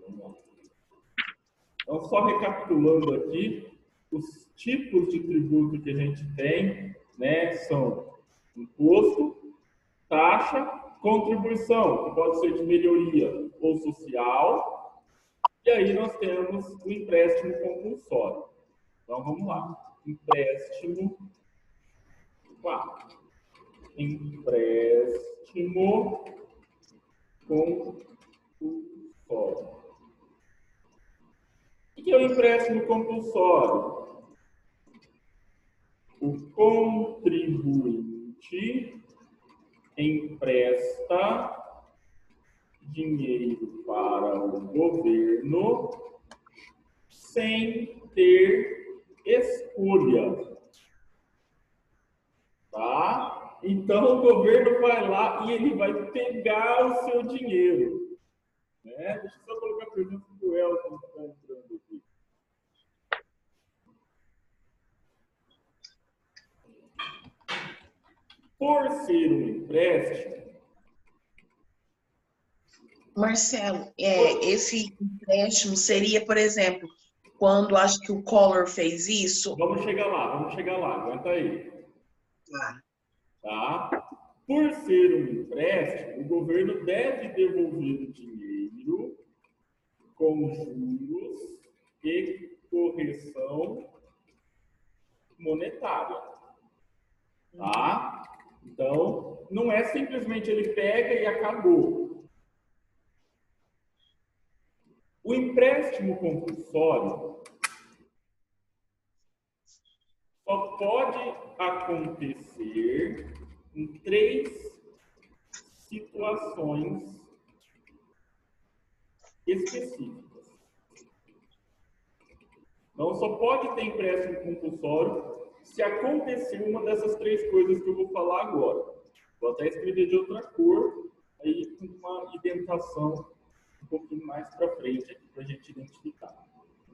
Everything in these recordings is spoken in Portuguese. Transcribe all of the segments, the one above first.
Vamos lá. Então, só recapitulando aqui, os tipos de tributo que a gente tem, né, são imposto, taxa, contribuição, que pode ser de melhoria ou social, e aí nós temos o empréstimo compulsório. Então, vamos lá. Empréstimo 4. Empréstimo compulsório. O que é o empréstimo compulsório? O contribuinte empresta dinheiro para o governo sem ter escolha, tá? Então o governo vai lá e ele vai pegar o seu dinheiro, né? Deixa eu só colocar a pergunta do Elton que está entrando aqui. Por ser um empréstimo, Marcelo, esse empréstimo seria, por exemplo, quando acho que o Collor fez isso. Vamos chegar lá, aguenta aí. Tá? Por ser um empréstimo, o governo deve devolver o dinheiro com juros e correção monetária. Tá? Então, não é simplesmente ele pega e acabou. O empréstimo compulsório só pode acontecer em 3 situações específicas. Então, só pode ter empréstimo compulsório se acontecer uma dessas 3 coisas que eu vou falar agora. Vou até escrever de outra cor, aí com uma indentação um pouquinho mais para frente aqui para a gente identificar.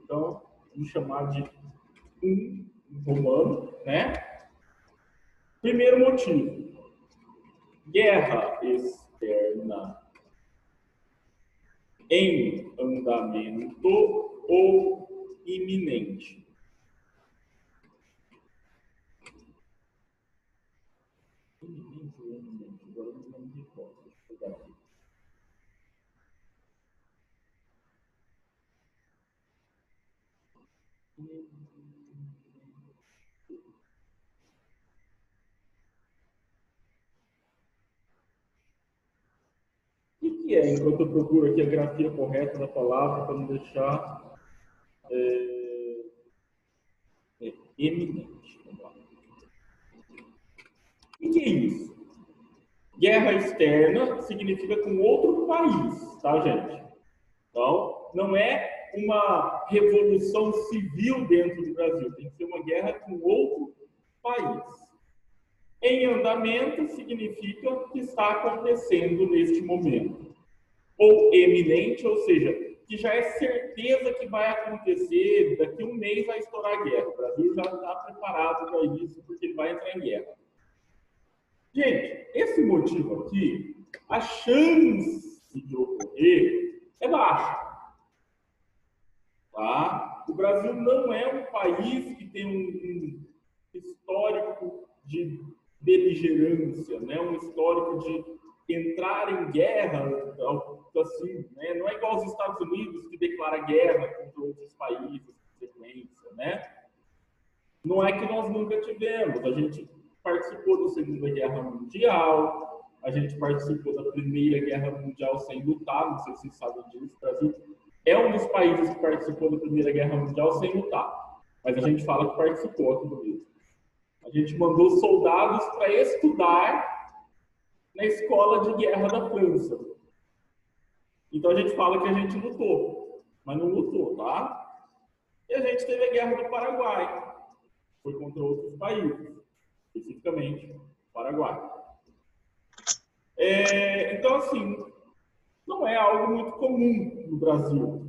Então, vamos chamar de 1 romano, né? Primeiro motivo: guerra externa em andamento ou iminente. Agora não me recordo. O que é, enquanto eu procuro aqui a grafia correta da palavra, para não deixar eminente. Vamos lá. O que é isso? Guerra externa significa com outro país, tá, gente? Então, não é uma revolução civil dentro do Brasil, tem que ser uma guerra com outro país. Em andamento significa que está acontecendo neste momento. Ou eminente, ou seja, que já é certeza que vai acontecer, daqui a um mês vai estourar a guerra. O Brasil já está preparado para isso, porque ele vai entrar em guerra. Gente, esse motivo aqui, a chance de ocorrer é baixa. Tá? O Brasil não é um país que tem um histórico de beligerância, né? Um histórico de entrar em guerra, assim, né? Não é igual aos Estados Unidos, que declara guerra contra outros países com frequência, né? Não é que nós nunca tivemos. A gente participou da Segunda Guerra Mundial, a gente participou da Primeira Guerra Mundial sem lutar, não sei se vocês sabem disso. O Brasil é um dos países que participou da Primeira Guerra Mundial sem lutar, mas a gente fala que participou aqui no Rio. A gente mandou soldados para estudar na escola de guerra da França. Então a gente fala que a gente lutou, mas não lutou, tá? E a gente teve a Guerra do Paraguai, foi contra outros países, especificamente o Paraguai. Então, assim, não é algo muito comum no Brasil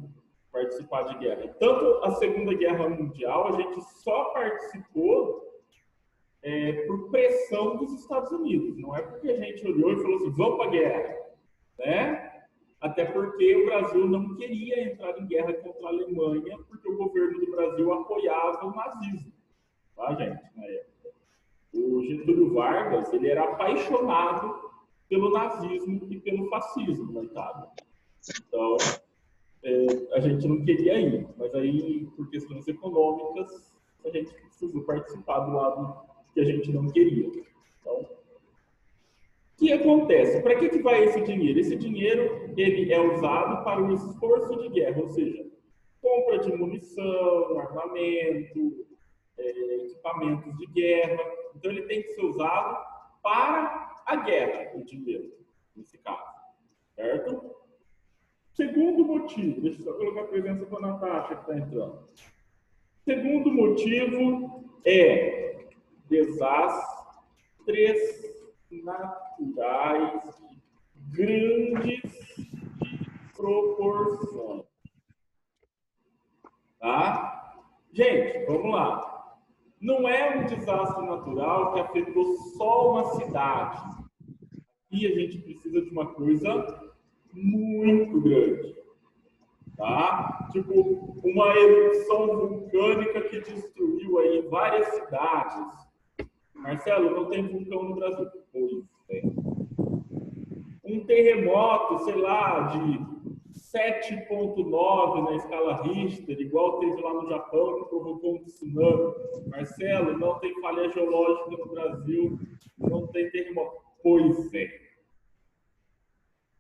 participar de guerra. Tanto a Segunda Guerra Mundial, a gente só participou por pressão dos Estados Unidos. Não é porque a gente olhou e falou assim, vamos para a guerra. Né? Até porque o Brasil não queria entrar em guerra contra a Alemanha, porque o governo do Brasil apoiava o nazismo, tá, gente? Na época. O Getúlio Vargas, ele era apaixonado pelo nazismo e pelo fascismo na Itália. Então, a gente não queria ir, mas aí, por questões econômicas, a gente precisou participar do lado que a gente não queria. Então, o que acontece? Para que vai esse dinheiro? Esse dinheiro ele é usado para o esforço de guerra, ou seja, compra de munição, armamento, equipamentos de guerra. Então, ele tem que ser usado para a guerra, o dinheiro, nesse caso. Certo? Segundo motivo, deixa eu só colocar a presença da Natasha que está entrando. Segundo motivo é desastres naturais de grandes proporções. Tá? Gente, vamos lá. Não é um desastre natural que afetou só uma cidade. E a gente precisa de uma coisa muito grande. Tá? Tipo, uma erupção vulcânica que destruiu aí várias cidades. Marcelo, não tem vulcão no Brasil. Pois é. Um terremoto, sei lá, de 7,9 na escala Richter, igual teve lá no Japão, que provocou um tsunami. Marcelo, não tem falha geológica no Brasil, não tem terremoto. Pois é.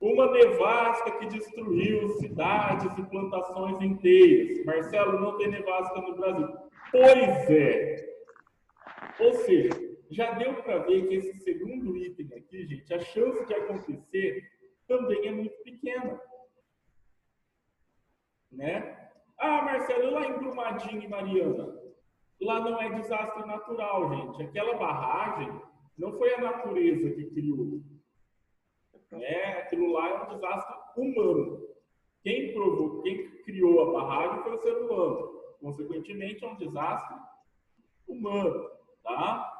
Uma nevasca que destruiu cidades e plantações inteiras. Marcelo, não tem nevasca no Brasil. Pois é. Ou seja, já deu para ver que esse segundo item aqui, gente, a chance de acontecer também é muito pequena. Né? Ah, Marcelo, lá em Brumadinho e Mariana, lá não é desastre natural, gente. Aquela barragem não foi a natureza que criou. Né? Aquilo lá é um desastre humano. Quem criou a barragem foi o ser humano. Consequentemente, é um desastre humano. Tá?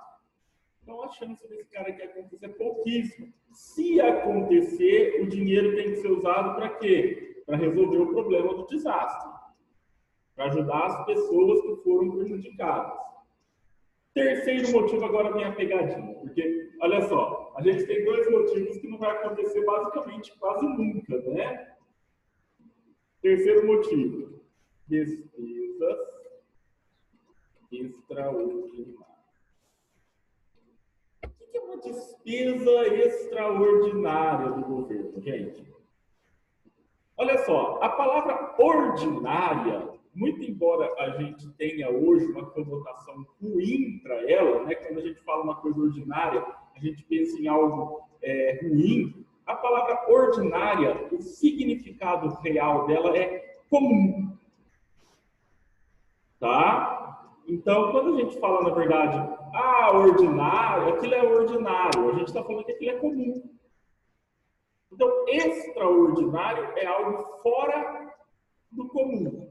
Então, a chance desse cara aqui acontecer é pouquíssima. Se acontecer, o dinheiro tem que ser usado para quê? Para resolver o problema do desastre. Para ajudar as pessoas que foram prejudicadas. Terceiro motivo, agora vem a pegadinha. Porque, olha só, a gente tem dois motivos que não vai acontecer basicamente quase nunca, né? Terceiro motivo. Despesas extraordinárias. O que é uma despesa extraordinária do governo, gente? Olha só, a palavra ordinária, muito embora a gente tenha hoje uma conotação ruim para ela, né? Quando a gente fala uma coisa ordinária, a gente pensa em algo ruim. A palavra ordinária, o significado real dela é comum. Tá? Então, quando a gente fala, na verdade, ordinário, aquilo é ordinário, a gente está falando que aquilo é comum. Então, extraordinário é algo fora do comum.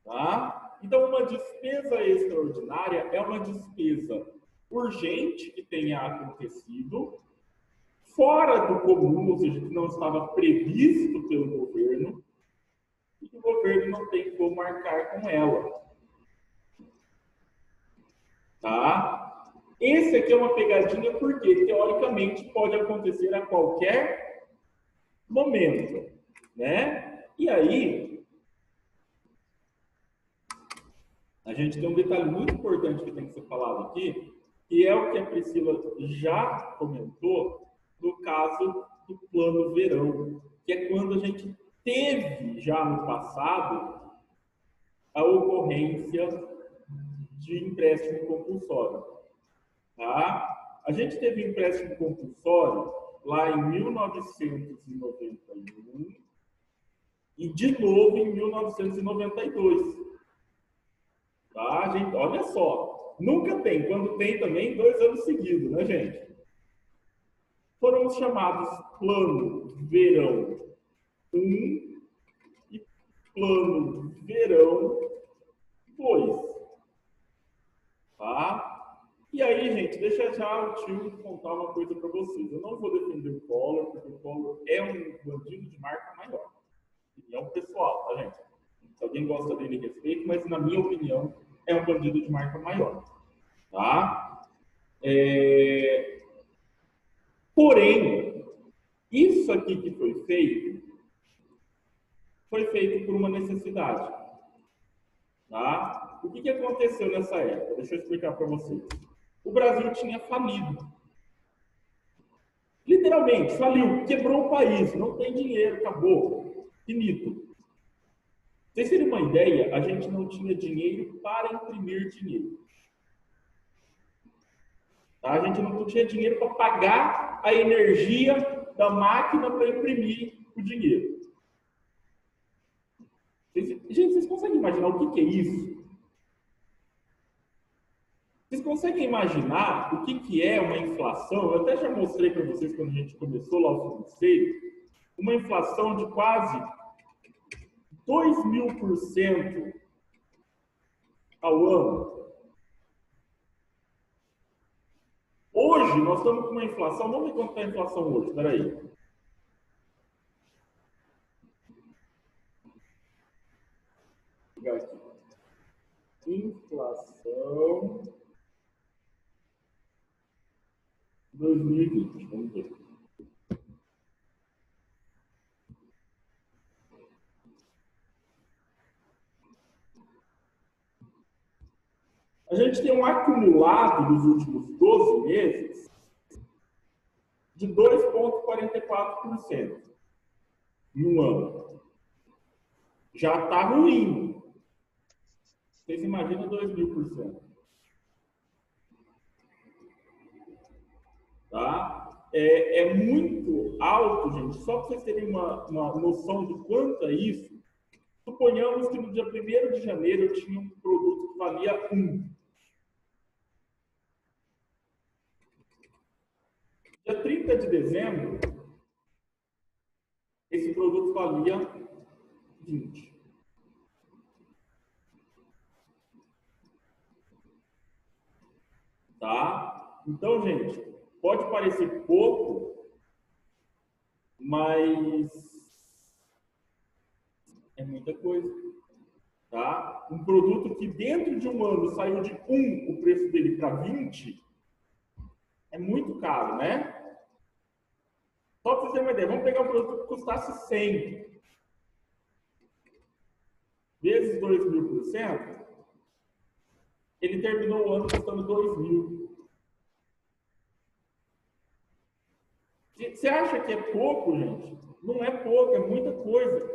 Tá? Então, uma despesa extraordinária é uma despesa urgente que tenha acontecido, fora do comum, ou seja, que não estava previsto pelo governo, e que o governo não tem como marcar com ela. Tá? Esse aqui é uma pegadinha porque, teoricamente, pode acontecer a qualquer momento. Né? E aí, a gente tem um detalhe muito importante que tem que ser falado aqui, que é o que a Priscila já comentou no caso do plano verão, que é quando a gente teve já no passado a ocorrência de empréstimo compulsório. Tá? A gente teve empréstimo compulsório lá em 1991 e de novo em 1992. Tá, gente? Olha só, nunca tem. Quando tem também, 2 anos seguidos, né, gente? Foram os chamados Plano Verão 1 e Plano Verão 2. Tá? E aí, gente, deixa já tio contar uma coisa para vocês. Eu não vou defender o Collor, porque o Collor é um bandido de marca maior. Opinião pessoal, tá, gente? Se alguém gosta dele, respeito, mas na minha opinião, é um bandido de marca maior. Tá? Porém, isso aqui que foi feito por uma necessidade. Tá? O que aconteceu nessa época? Deixa eu explicar para vocês. O Brasil tinha falido. Literalmente, faliu, quebrou o país, não tem dinheiro, acabou, finito. Pra vocês terem uma ideia, a gente não tinha dinheiro para imprimir dinheiro. Tá? A gente não tinha dinheiro para pagar a energia da máquina para imprimir o dinheiro. Gente, vocês conseguem imaginar o que é isso? Vocês conseguem imaginar o que é uma inflação? Eu até já mostrei para vocês quando a gente começou lá o financeiro, uma inflação de quase 2.000% ao ano. Hoje, nós estamos com uma inflação, vamos ver quanto está a inflação hoje, espera aí. Vou pegar aqui. Inflação 2020, vamos ver. A gente tem um acumulado nos últimos 12 meses de 2,44% em um ano. Já está ruim. Vocês imaginam 2.000%. Tá? É muito alto, gente. Só para vocês terem uma noção do quanto é isso, suponhamos que no dia 1º de janeiro eu tinha um produto que valia 1. Dia 30 de dezembro, esse produto valia 20. Tá? Então, gente, pode parecer pouco, mas é muita coisa. Tá? Um produto que dentro de um ano saiu de 1 o preço dele para 20, é muito caro, né? Só para vocês terem uma ideia, vamos pegar um produto que custasse 100 vezes 2.000%, ele terminou o ano custando 2.000. Você acha que é pouco, gente? Não é pouco, é muita coisa.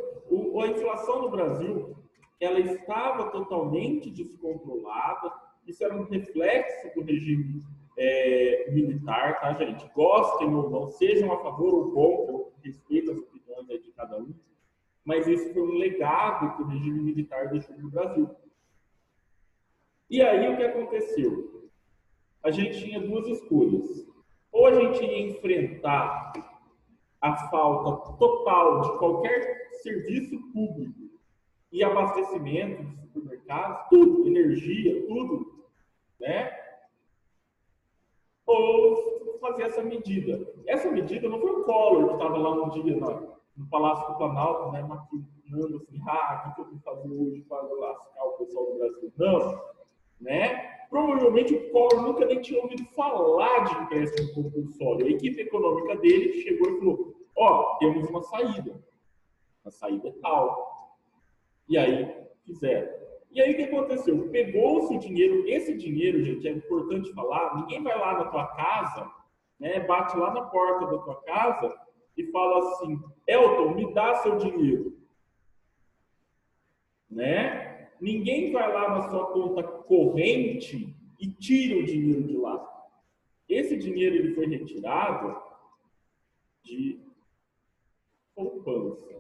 A inflação no Brasil, ela estava totalmente descontrolada. Isso era um reflexo do regime militar, tá, gente? Gostem ou não, sejam a favor ou contra, eu respeito as opiniões de cada um, mas esse foi um legado que o regime militar deixou no Brasil. E aí, o que aconteceu? A gente tinha duas escolhas. Ou a gente ia enfrentar a falta total de qualquer serviço público e abastecimento de supermercados, tudo, energia, tudo, né? Ou fazer essa medida. Essa medida não foi o Collor que estava lá um dia no Palácio do Planalto, né, maquinando assim, o que eu vou fazer hoje para lascar o pessoal do Brasil? Não, né? Provavelmente o Collor nunca nem tinha ouvido falar de empréstimo compulsório. A equipe econômica dele chegou e falou, temos uma saída. A saída é tal. E aí, fizeram. E aí, o que aconteceu? Pegou-se o dinheiro. Esse dinheiro, gente, é importante falar. Ninguém vai lá na tua casa, né, bate lá na porta da tua casa e fala assim, Elton, me dá seu dinheiro. Né? Ninguém vai lá na sua conta corrente e tira o dinheiro de lá. Esse dinheiro ele foi retirado de poupança.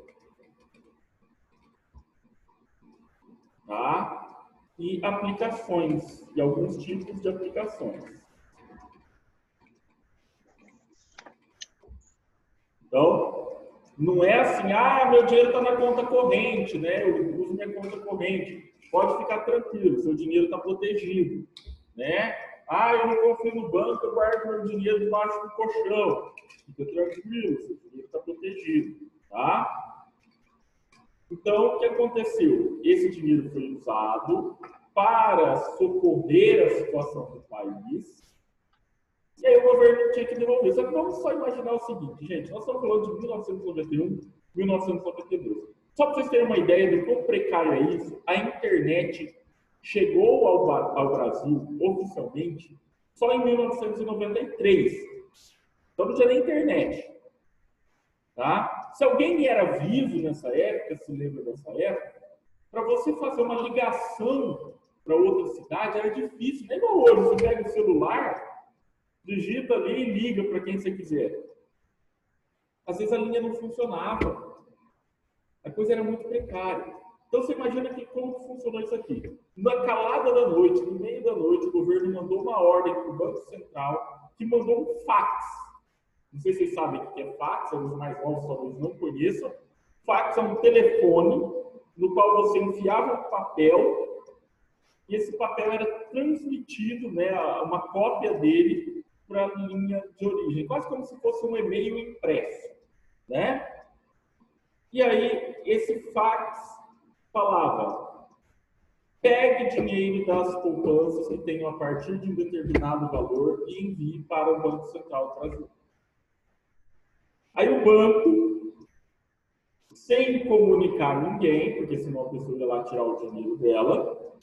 Tá? E aplicações, e alguns tipos de aplicações. Então, não é assim, meu dinheiro está na conta corrente, né? Eu uso minha conta corrente. Pode ficar tranquilo, seu dinheiro está protegido, né? Ah, eu não confio no banco, eu guardo meu dinheiro debaixo do colchão. Fica tranquilo, seu dinheiro está protegido, tá? Então, o que aconteceu? Esse dinheiro foi usado para socorrer a situação do país, e aí o governo tinha que devolver. Só que vamos só imaginar o seguinte, gente, nós estamos falando de 1991, 1992. Só para vocês terem uma ideia do quão precário é isso, a internet chegou ao Brasil oficialmente só em 1993. Então não tinha nem internet. Tá? Se alguém era vivo nessa época, se lembra dessa época, para você fazer uma ligação para outra cidade era difícil. Nem igual hoje, você pega o celular, digita ali e liga para quem você quiser. Às vezes a linha não funcionava. A coisa era muito precária. Então você imagina que como funcionou isso aqui. Na calada da noite, no meio da noite, o governo mandou uma ordem para o Banco Central que mandou um fax. Não sei se vocês sabem o que é fax, os mais novos talvez não conheçam. Fax é um telefone no qual você enfiava um papel e esse papel era transmitido, né, uma cópia dele para a linha de origem, quase como se fosse um e-mail impresso, né? E aí esse fax falava: pegue dinheiro das poupanças que tenham a partir de um determinado valor e envie para o Banco Central do Brasil. Aí o banco, sem comunicar ninguém, porque senão a pessoa ia lá tirar o dinheiro dela,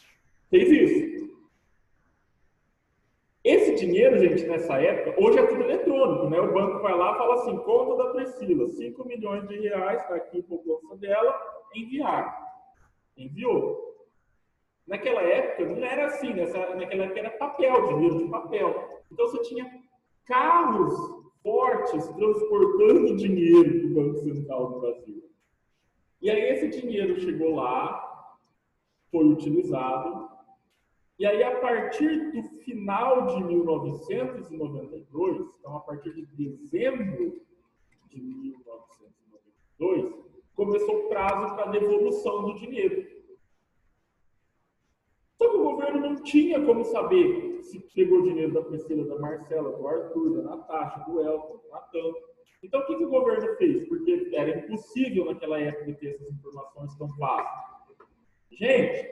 fez isso. Esse dinheiro, gente, nessa época, hoje é tudo eletrônico, né? O banco vai lá e fala assim, conta da Priscila, 5 milhões de reais, está aqui a poupança dela, enviar. Enviou. Naquela época, não era assim, naquela época era papel, dinheiro de papel. Então você tinha carros fortes transportando dinheiro do Banco Central do Brasil. E aí esse dinheiro chegou lá, foi utilizado, e aí a partir do final de 1992, então a partir de dezembro de 1992, começou o prazo para devolução do dinheiro. Só que o governo não tinha como saber se pegou o dinheiro da Priscila, da Marcela, do Arthur, da Natasha, do Elton, do Natan. Então, o que o governo fez? Porque era impossível naquela época ter essas informações tão fáceis. Gente,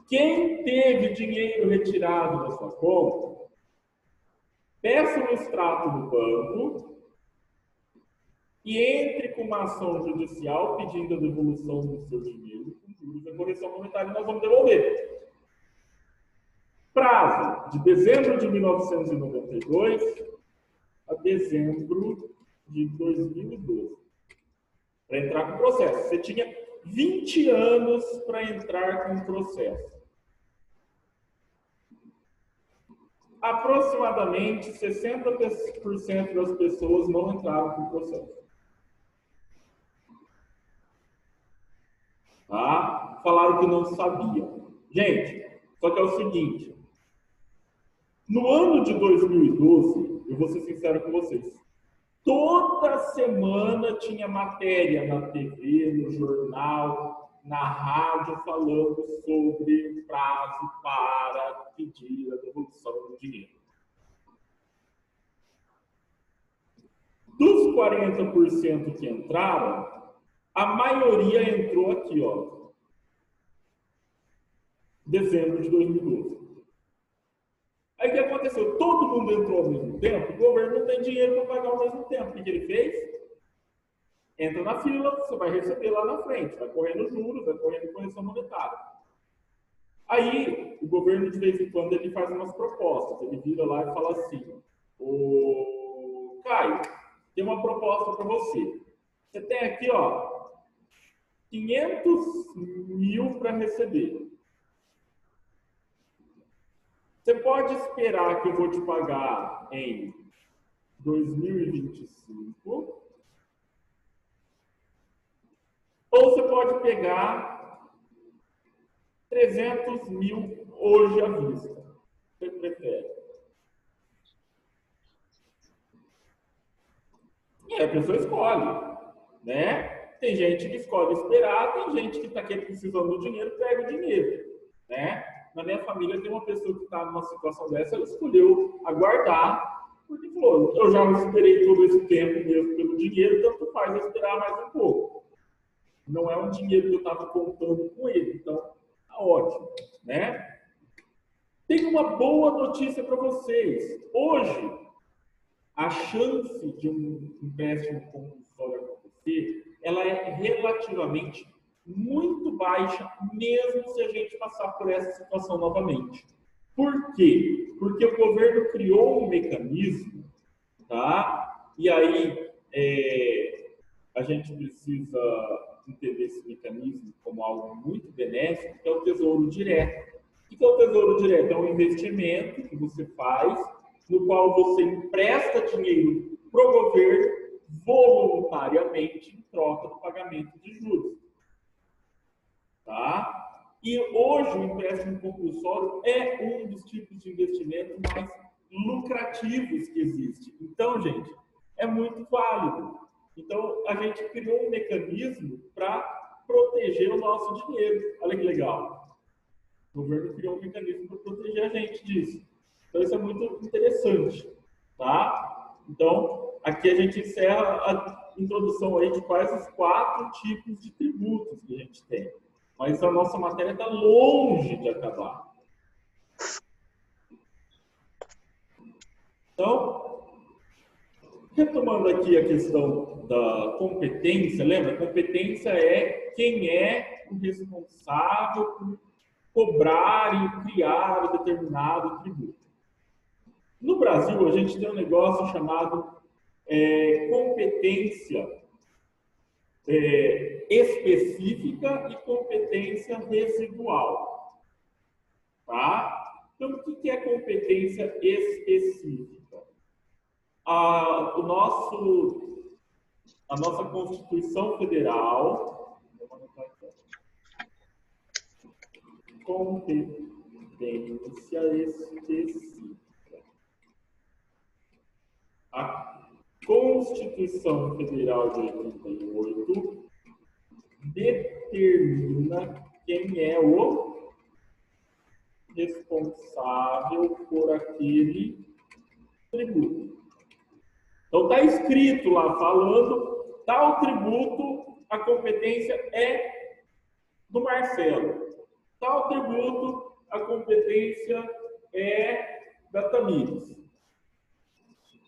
quem teve dinheiro retirado da sua conta, peça um extrato do banco e entre com uma ação judicial pedindo a devolução do seu dinheiro com juros da correção monetária e nós vamos devolver. Prazo de dezembro de 1992 a dezembro de 2012. Para entrar com o processo. Você tinha 20 anos para entrar com o processo. Aproximadamente 60% das pessoas não entraram com o processo. Tá? Falaram que não sabiam. Gente, só que é o seguinte. No ano de 2012, eu vou ser sincero com vocês, toda semana tinha matéria na TV, no jornal, na rádio, falando sobre o prazo para pedir a devolução do dinheiro. Dos 40% que entraram, a maioria entrou aqui, ó, dezembro de 2012. Aí o que aconteceu? Todo mundo entrou ao mesmo tempo, o governo não tem dinheiro para pagar ao mesmo tempo. O que ele fez? Entra na fila, você vai receber lá na frente, vai correndo juros, vai correndo correção monetária. Aí, o governo, de vez em quando, ele faz umas propostas. Ele vira lá e fala assim, ô Caio, tem uma proposta para você. Você tem aqui, ó, 500 mil para receber. Você pode esperar que eu vou te pagar em 2025, ou você pode pegar 300 mil hoje à vista. Você prefere? E a pessoa escolhe, né? Tem gente que escolhe esperar, tem gente que está precisando do dinheiro, pega o dinheiro, né? Na minha família tem uma pessoa que está numa situação dessa, ela escolheu aguardar, porque falou, eu já esperei todo esse tempo mesmo pelo dinheiro, tanto faz eu esperar mais um pouco. Não é um dinheiro que eu estava contando com ele, então tá ótimo, né? Tenho uma boa notícia para vocês. Hoje, a chance de um empréstimo compulsório acontecer, ela é relativamente muito baixa, mesmo se a gente passar por essa situação novamente. Por quê? Porque o governo criou um mecanismo, tá? E aí a gente precisa entender esse mecanismo como algo muito benéfico, que é o Tesouro Direto. O que é o Tesouro Direto? É um investimento que você faz, no qual você empresta dinheiro para o governo voluntariamente em troca do pagamento de juros. Tá? E hoje o empréstimo compulsório é um dos tipos de investimento mais lucrativos que existe. Então, gente, é muito válido. Então, a gente criou um mecanismo para proteger o nosso dinheiro. Olha que legal. O governo criou um mecanismo para proteger a gente disso. Então, isso é muito interessante. Tá? Então, aqui a gente encerra a introdução aí de quais os 4 tipos de tributos que a gente tem. Mas a nossa matéria está longe de acabar. Então, retomando aqui a questão da competência, lembra? Competência é quem é o responsável por cobrar e criar determinado tributo. No Brasil, a gente tem um negócio chamado competência específica e competência residual. Tá? Então, o que é competência específica? A nossa Constituição Federal, competência específica. A Constituição Federal de 88 determina quem é o responsável por aquele tributo. Então está escrito lá, falando, tal tributo, a competência é do Marcelo. Tal tributo, a competência é da Tamires.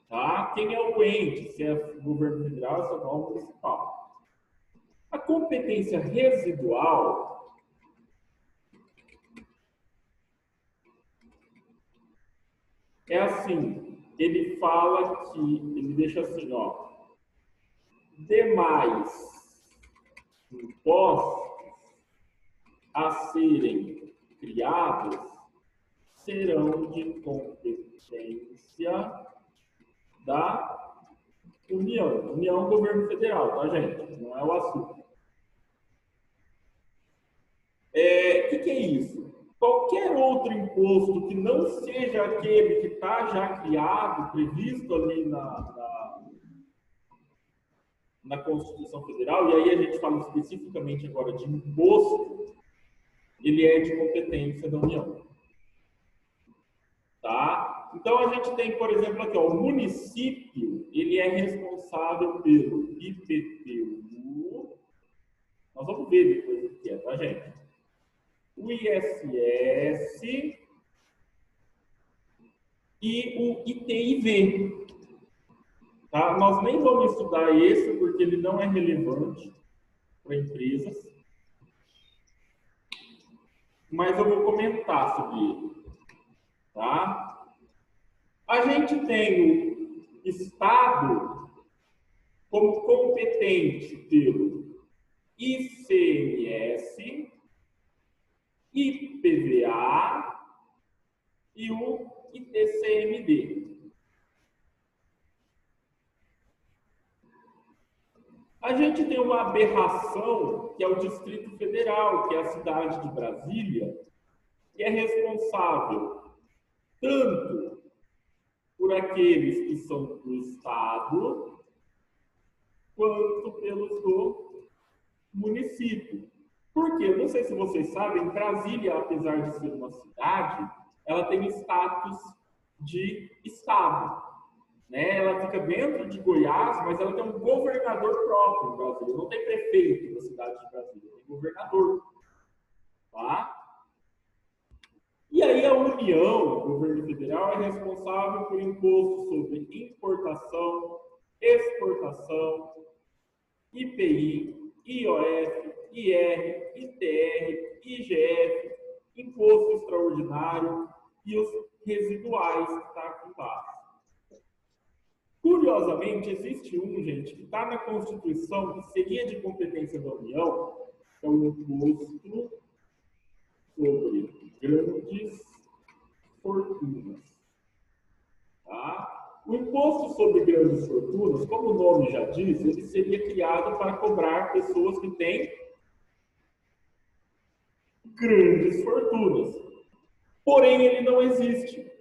Tá? Quem é o ente? Se é o governo federal, se é o municipal. A competência residual é assim, ele fala que, ele deixa assim, ó, demais impostos a serem criados serão de competência da União. União, governo federal, tá, gente? Não é o assunto. O que é isso? Qualquer outro imposto que não seja aquele que está já criado, previsto ali na Constituição Federal, e aí a gente fala especificamente agora de imposto, ele é de competência da União. Tá? Então, a gente tem, por exemplo, aqui, ó, o município, ele é responsável pelo IPTU, nós vamos ver depois o que é, tá, gente? O ISS e o ITIV. Tá? Nós nem vamos estudar esse, porque ele não é relevante para empresas, mas eu vou comentar sobre ele. Tá? A gente tem o Estado como competente pelo ICMS, IPVA e o ITCMD. A gente tem uma aberração, que é o Distrito Federal, que é a cidade de Brasília, que é responsável tanto por aqueles que são do Estado, quanto pelos do município. Por quê? Eu não sei se vocês sabem, Brasília, apesar de ser uma cidade, ela tem status de estado, né? Ela fica dentro de Goiás, mas ela tem um governador próprio em Brasília. Não tem prefeito na cidade de Brasília, tem governador, tá? E aí a União, o governo federal, é responsável por imposto sobre importação, exportação, IPI, IOF, IR, ITR, IGF, imposto extraordinário e os residuais que está aqui embaixo. Curiosamente, existe um, gente, que está na Constituição, que seria de competência da União, é o imposto sobre grandes fortunas. Tá? O imposto sobre grandes fortunas, como o nome já diz, ele seria criado para cobrar pessoas que têm grandes fortunas. Porém, ele não existe.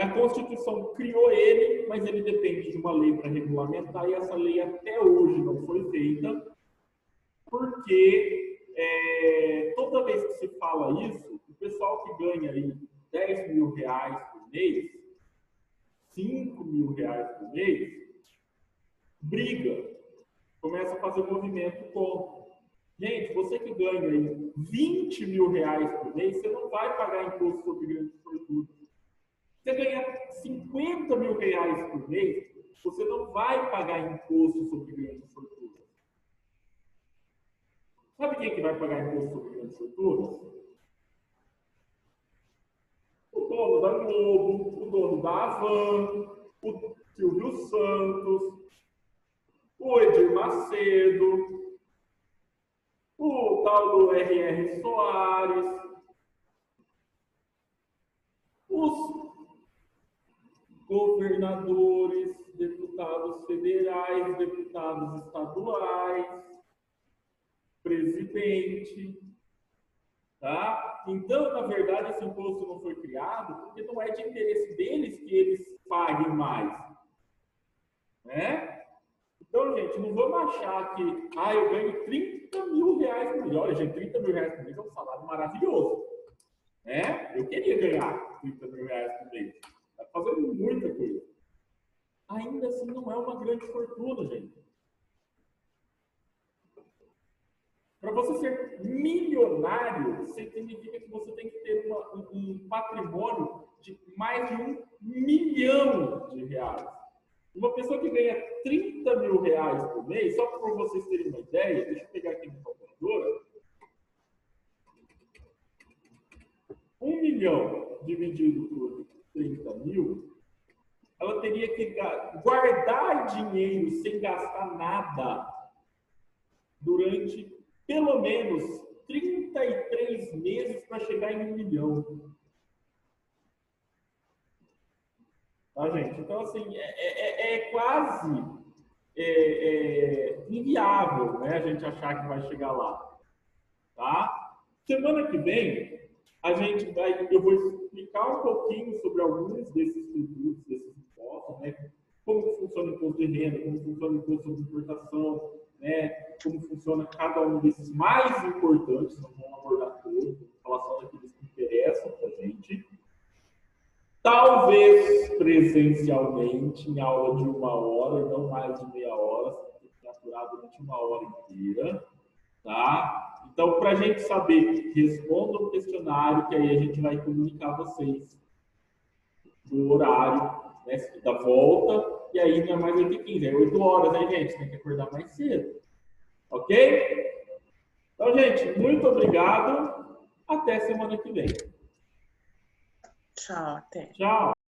A Constituição criou ele, mas ele depende de uma lei para regulamentar, e essa lei até hoje não foi feita, porque toda vez que se fala isso, o pessoal que ganha aí 10 mil reais por mês, 5 mil reais por mês, briga, começa a fazer movimento contra. Gente, você que ganha aí 20 mil reais por mês, você não vai pagar imposto sobre grandes fortunas. Você ganha 50 mil reais por mês, você não vai pagar imposto sobre grandes fortunas. Sabe quem que vai pagar imposto sobre grandes fortunas? O dono da Globo, o dono da Havan, o Silvio Santos, o Edir Macedo, o tal do R.R. Soares, os governadores, deputados federais, deputados estaduais, presidente, tá? Então, na verdade, esse imposto não foi criado porque não é de interesse deles que eles paguem mais, né? Então, gente, não vamos achar que, eu ganho 30 mil reais por mês. Olha, gente, 30 mil reais por mês é um salário maravilhoso, né? Eu queria ganhar 30 mil reais por mês. Está fazendo muita coisa. Ainda assim, não é uma grande fortuna, gente. Para você ser milionário, significa que você tem que ter um patrimônio de mais de 1 milhão de reais. Uma pessoa que ganha 30 mil reais por mês, só para vocês terem uma ideia, deixa eu pegar aqui na calculadora. 1 milhão dividido por 30 mil, ela teria que guardar dinheiro sem gastar nada durante pelo menos 33 meses para chegar em 1 milhão. Tá, gente? Então, assim, é quase inviável, né, a gente achar que vai chegar lá. Tá? Semana que vem, eu vou explicar um pouquinho sobre alguns desses tributos, desses impostos, né? Como que funciona o imposto de renda, como funciona o imposto sobre importação, né? Como funciona cada um desses mais importantes, não vamos abordar todos, falar só daqueles que interessam para a gente. Talvez presencialmente, em aula de 1 hora, não mais de meia hora, você tem que aturar durante 1 hora inteira, tá? Então, para a gente saber, responda o questionário, que aí a gente vai comunicar a vocês do horário, né, da volta, e aí não é mais 8h15, é 8 horas, né, gente? Tem que acordar mais cedo. Ok? Então, gente, muito obrigado. Até semana que vem. Tchau, até. Tchau.